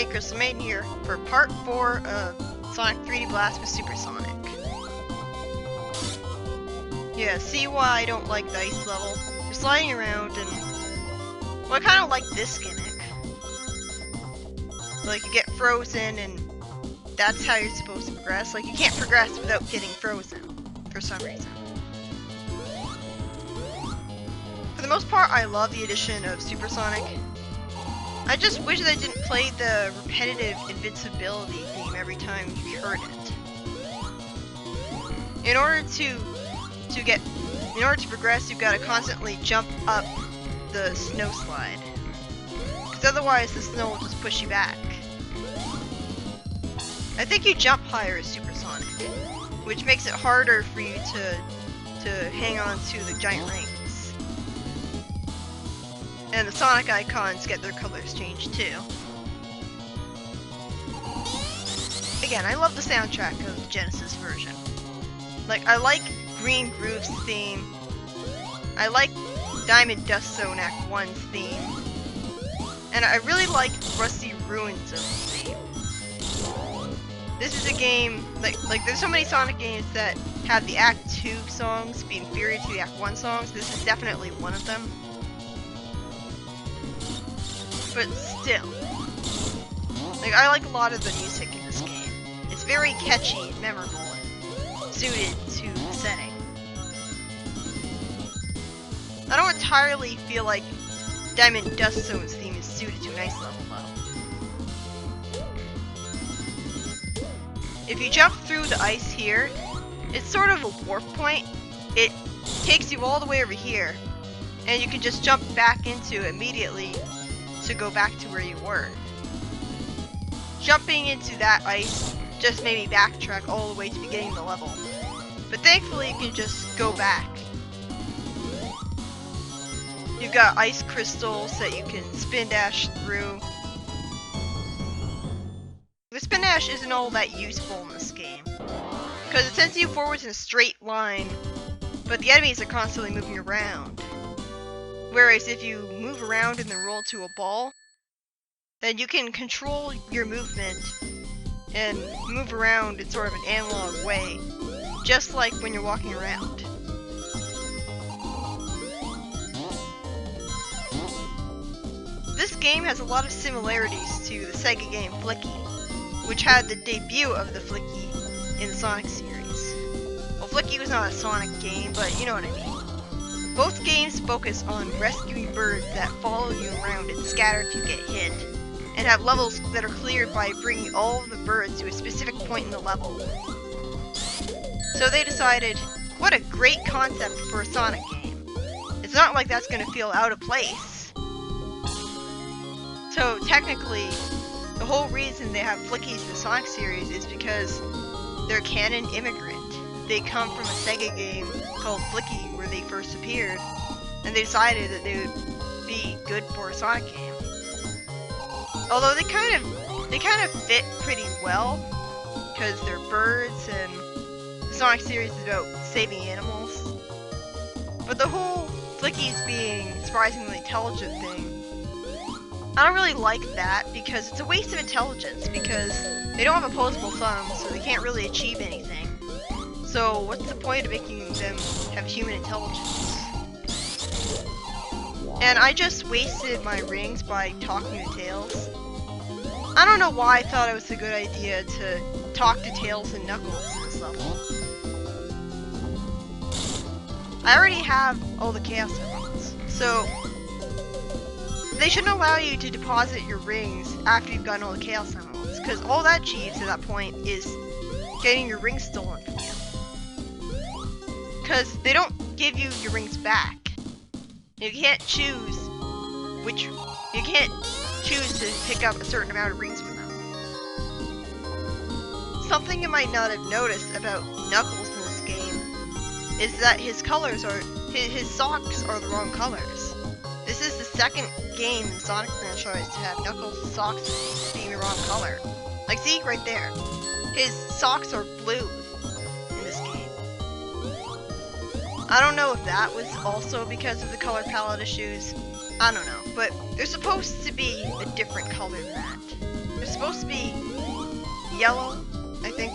Hey, Crystal Maiden here for part 4 of Sonic 3D Blast with Supersonic. Yeah, see why I don't like the ice level? You're sliding around and... well, I kinda like this gimmick. Like, you get frozen and that's how you're supposed to progress. Like, you can't progress without getting frozen, for some reason. For the most part, I love the addition of Supersonic. I just wish they didn't play the repetitive invincibility theme every time you heard it. In order to progress, you've got to constantly jump up the snow slide, because otherwise the snow will just push you back. I think you jump higher as Supersonic, which makes it harder for you to hang on to the giant rings. And the Sonic icons get their colors changed too. Again, I love the soundtrack of the Genesis version. Like, I like Green Groove's theme. I like Diamond Dust Zone Act 1's theme. And I really like Rusty Ruins Zone's theme. This is a game, like there's so many Sonic games that have the Act 2 songs be inferior to the Act 1 songs. This is definitely one of them. But still, like, I like a lot of the music in this game. It's very catchy and memorable and suited to the setting. I don't entirely feel like Diamond Dust Zone's theme is suited to an ice level though. If you jump through the ice here, it's sort of a warp point. It takes you all the way over here, and you can just jump back into it immediately to go back to where you were. Jumping into that ice just made me backtrack all the way to the beginning of the level. But thankfully you can just go back. You've got ice crystals that you can spin dash through. The spin dash isn't all that useful in this game, because it sends you forwards in a straight line, but the enemies are constantly moving around. Whereas if you move around and then roll to a ball, then you can control your movement and move around in sort of an analog way, just like when you're walking around. This game has a lot of similarities to the Sega game Flicky, which had the debut of the Flicky in the Sonic series. Well, Flicky was not a Sonic game, but you know what I mean. Both games focus on rescuing birds that follow you around and scatter if you get hit, and have levels that are cleared by bringing all of the birds to a specific point in the level. So they decided, what a great concept for a Sonic game. It's not like that's going to feel out of place. So technically, the whole reason they have Flickies in the Sonic series is because they're canon immigrant. They come from a Sega game called Flicky where they first appeared, and they decided that they would be good for a Sonic game. Although they kind of fit pretty well, because they're birds and the Sonic series is about saving animals. But the whole Flickies being surprisingly intelligent thing, I don't really like that, because it's a waste of intelligence, because they don't have opposable thumbs, so they can't really achieve anything. So what's the point of making them have human intelligence? And I just wasted my rings by talking to Tails. I don't know why I thought it was a good idea to talk to Tails and Knuckles in this level. I already have all the Chaos Emeralds, so they shouldn't allow you to deposit your rings after you've gotten all the Chaos Emeralds, because all that achieves at that point is getting your rings stolen from you. Because they don't give you your rings back. You can't choose to pick up a certain amount of rings from them. Something you might not have noticed about Knuckles in this game is that his socks are the wrong colors. This is the second game in the Sonic franchise to have Knuckles' socks being the wrong color. Like, see right there, his socks are blue. I don't know if that was also because of the color palette issues. I don't know, but they're supposed to be a different color than that. They're be yellow, I think.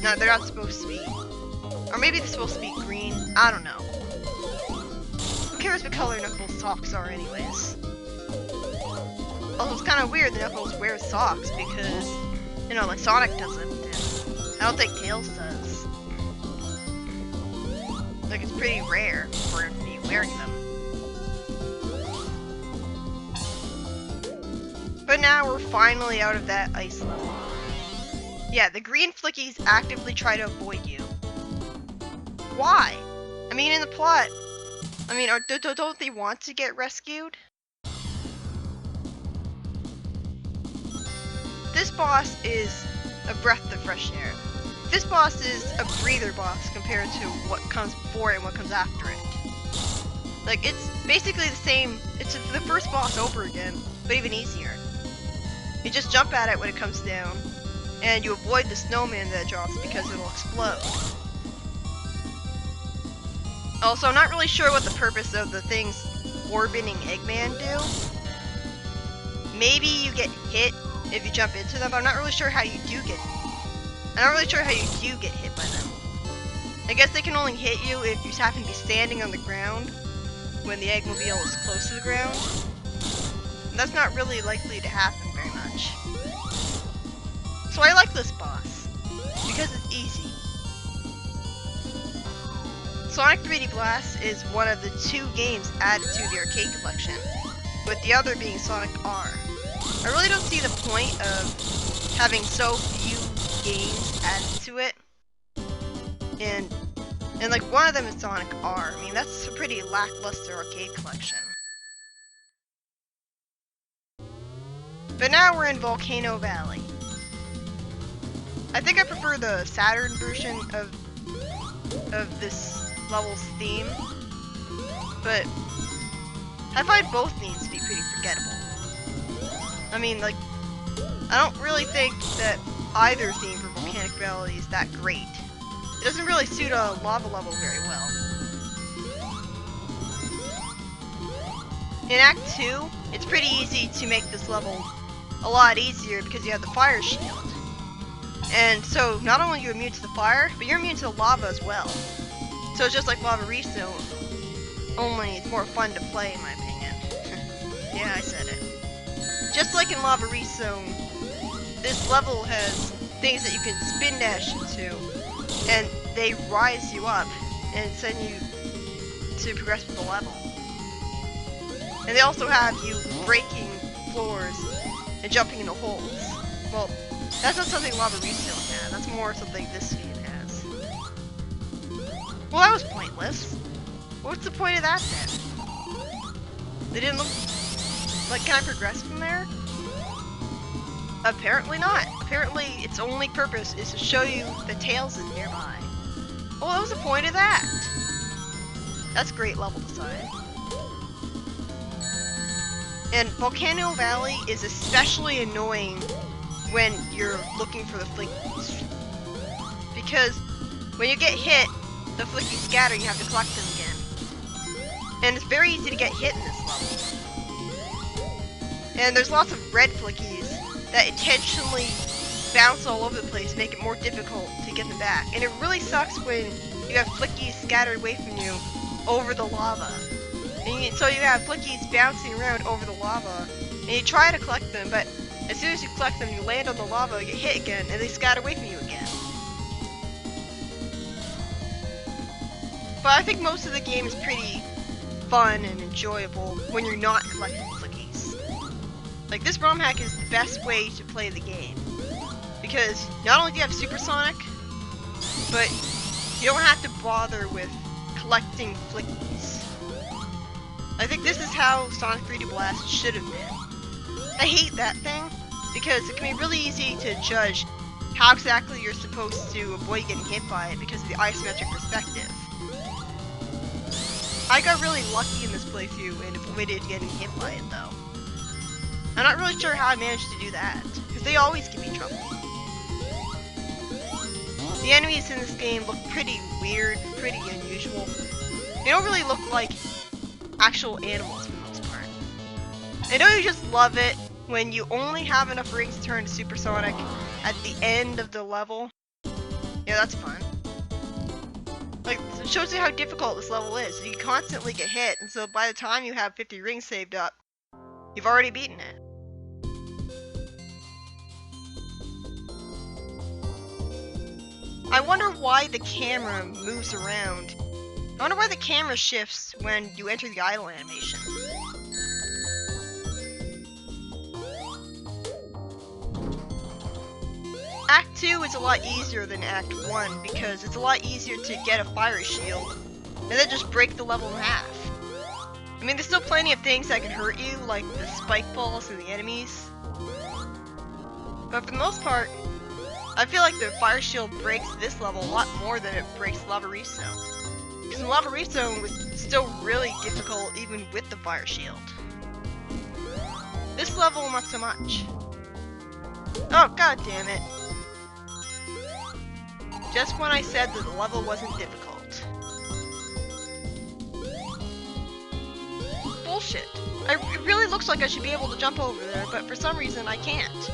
No, they're not supposed to be. Or maybe they're supposed to be green. I don't know. Who cares what color Knuckles' socks are anyways? Also, it's kind of weird that Knuckles wears socks because, you know, like Sonic doesn't. And I don't think Tails does. Like, it's pretty rare for him to be wearing them. But now we're finally out of that ice level. Yeah, the green flickies actively try to avoid you. Why? I mean, in the plot, I mean, don't they want to get rescued? This boss is a breath of fresh air. This boss is a breather boss compared to what comes before it and what comes after it. Like, it's basically the same, it's the first boss over again, but even easier. You just jump at it when it comes down, and you avoid the snowman that drops because it'll explode. Also, I'm not really sure what the purpose of the things orbiting Eggman do. Maybe you get hit if you jump into them, but I'm not really sure how you do get hit. I'm not really sure how you do get hit by them. I guess they can only hit you if you happen to be standing on the ground when the Eggmobile is close to the ground. And that's not really likely to happen very much. So I like this boss, because it's easy. Sonic 3D Blast is one of the 2 games added to the arcade collection, with the other being Sonic R. I really don't see the point of having so few games added to it, and like one of them is Sonic R. I mean, that's a pretty lackluster arcade collection. But now we're in Volcano Valley. I think I prefer the Saturn version of this level's theme, but I find both themes to be pretty forgettable. I mean, like, I don't really think that either theme for Volcanic Valley is that great. It doesn't really suit a lava level very well. In Act 2, it's pretty easy to make this level a lot easier because you have the fire shield. And so, not only are you immune to the fire, but you're immune to the lava as well. So it's just like Lava Rezone, only it's more fun to play in my opinion. Yeah, I said it. Just like in Lava Rezone, this level has things that you can spin dash into, and they rise you up and send you to progress with the level. And they also have you breaking floors and jumping into holes. Well, that's not something Lava Rezone has, that's more something this game has. Well, that was pointless. What's the point of that then? They didn't look... Like, can I progress from there? Apparently not. Apparently, its only purpose is to show you that Tails is nearby. Well, that was the point of that. That's great level design. And Volcano Valley is especially annoying when you're looking for the flickies. Because when you get hit, the flickies scatter, you have to collect them again. And it's very easy to get hit in this level. And there's lots of red flickies that intentionally bounce all over the place, make it more difficult to get them back. And it really sucks when you have flickies scattered away from you over the lava. And so you have flickies bouncing around over the lava, and you try to collect them, but as soon as you collect them, you land on the lava, you get hit again, and they scatter away from you again. But I think most of the game is pretty fun and enjoyable when you're not collecting flickies. Like, this ROM hack is the best way to play the game. Because not only do you have Supersonic, but you don't have to bother with collecting flickies. I think this is how Sonic 3D Blast should have been. I hate that thing, because it can be really easy to judge how exactly you're supposed to avoid getting hit by it because of the isometric perspective. I got really lucky in this playthrough and avoided getting hit by it though. I'm not really sure how I managed to do that, because they always give me trouble. The enemies in this game look pretty weird, pretty unusual. They don't really look like actual animals for the most part. I know you just love it when you only have enough rings to turn to supersonic at the end of the level. Yeah, that's fun. Like, it shows you how difficult this level is. You constantly get hit, and so by the time you have 50 rings saved up, you've already beaten it. I wonder why the camera moves around. I wonder why the camera shifts when you enter the idle animation. Act 2 is a lot easier than Act 1 because it's a lot easier to get a fire shield and then just break the level in half. I mean, there's still plenty of things that can hurt you, like the spike balls and the enemies. But for the most part, I feel like the fire shield breaks this level a lot more than it breaks Lavariso. Because Lavariso was still really difficult even with the fire shield. This level, not so much. Oh, god damn it. Just when I said that the level wasn't difficult. Bullshit. It really looks like I should be able to jump over there, but for some reason I can't.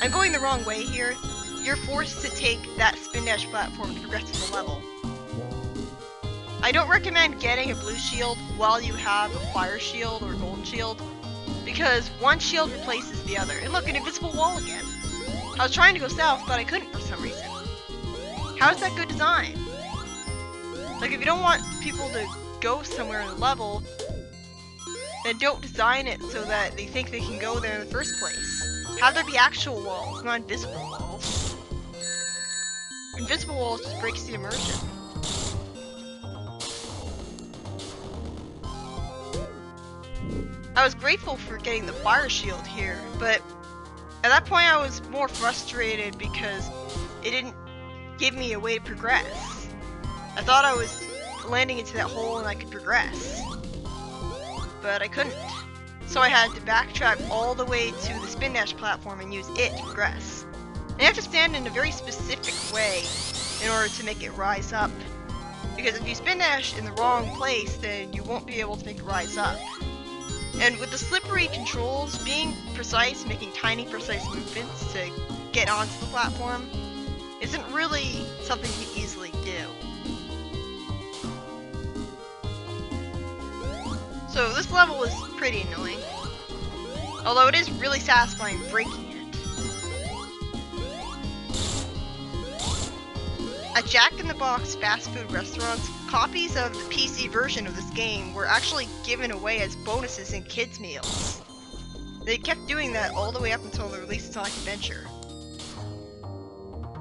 I'm going the wrong way here. You're forced to take that spin dash platform to progress to the level. I don't recommend getting a blue shield while you have a fire shield or gold shield, because one shield replaces the other. And look, an invisible wall again. I was trying to go south, but I couldn't for some reason. How is that good design? Like, if you don't want people to go somewhere in the level, then don't design it so that they think they can go there in the first place. Have there be actual walls, not invisible walls. Invisible walls just breaks the immersion. I was grateful for getting the fire shield here, but at that point I was more frustrated because it didn't give me a way to progress. I thought I was landing into that hole and I could progress, but I couldn't. So I had to backtrack all the way to the spin dash platform and use it to progress. And you have to stand in a very specific way in order to make it rise up, because if you spin dash in the wrong place, then you won't be able to make it rise up. And with the slippery controls, being precise, making tiny precise movements to get onto the platform isn't really something you can easily do. So this level is pretty annoying, although it is really satisfying breaking it. At Jack in the Box fast food restaurants, copies of the PC version of this game were actually given away as bonuses in kids' meals. They kept doing that all the way up until the release of Sonic Adventure.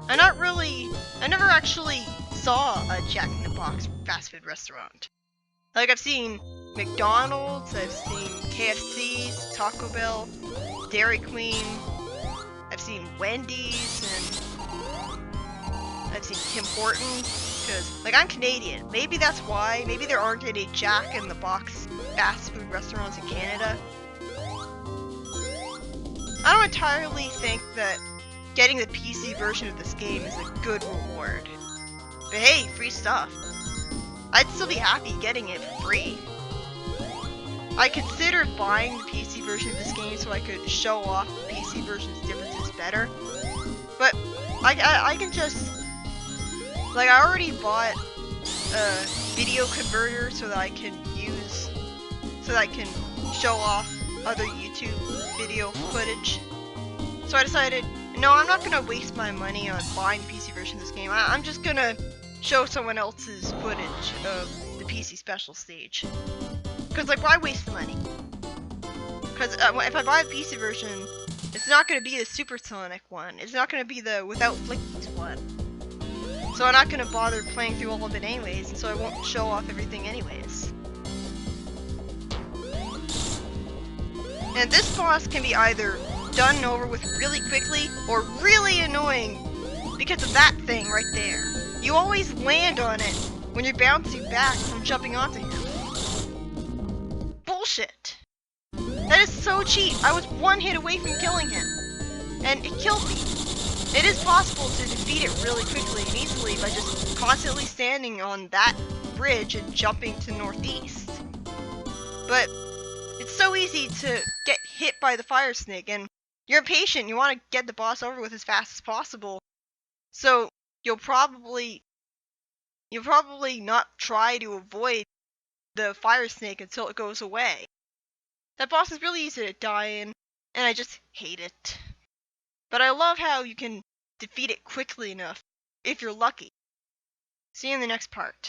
I never actually saw a Jack in the Box fast food restaurant. Like, I've seen McDonald's, I've seen KFC's, Taco Bell, Dairy Queen, I've seen Wendy's, and I've seen Tim Hortons, because, like, I'm Canadian. Maybe that's why. Maybe there aren't any Jack in the Box fast food restaurants in Canada. I don't entirely think that getting the PC version of this game is a good reward. But hey, free stuff. I'd still be happy getting it for free. I considered buying the PC version of this game so I could show off the PC version's differences better. But I can just... Like, I already bought a video converter so that I can use... so that I can show off other YouTube video footage. So I decided, no, I'm not gonna waste my money on buying the PC version of this game. I'm just gonna show someone else's footage of the PC special stage. Because, like, why waste the money? Because if I buy the PC version, it's not gonna be the Supersonic one. It's not gonna be the without flickies one. So I'm not gonna bother playing through all of it anyways, and so I won't show off everything anyways. And this boss can be either done over with really quickly or really annoying because of that thing right there. You always land on it when you're bouncing back from jumping onto him. Bullshit. That is so cheap. I was one hit away from killing him, and it killed me. It is possible to defeat it really quickly and easily by just constantly standing on that bridge and jumping to northeast. But it's so easy to get hit by the fire snake, and you're impatient. You want to get the boss over with as fast as possible. So you'll probably not try to avoid the fire snake until it goes away. That boss is really easy to die in, and I just hate it. But I love how you can defeat it quickly enough, if you're lucky. See you in the next part.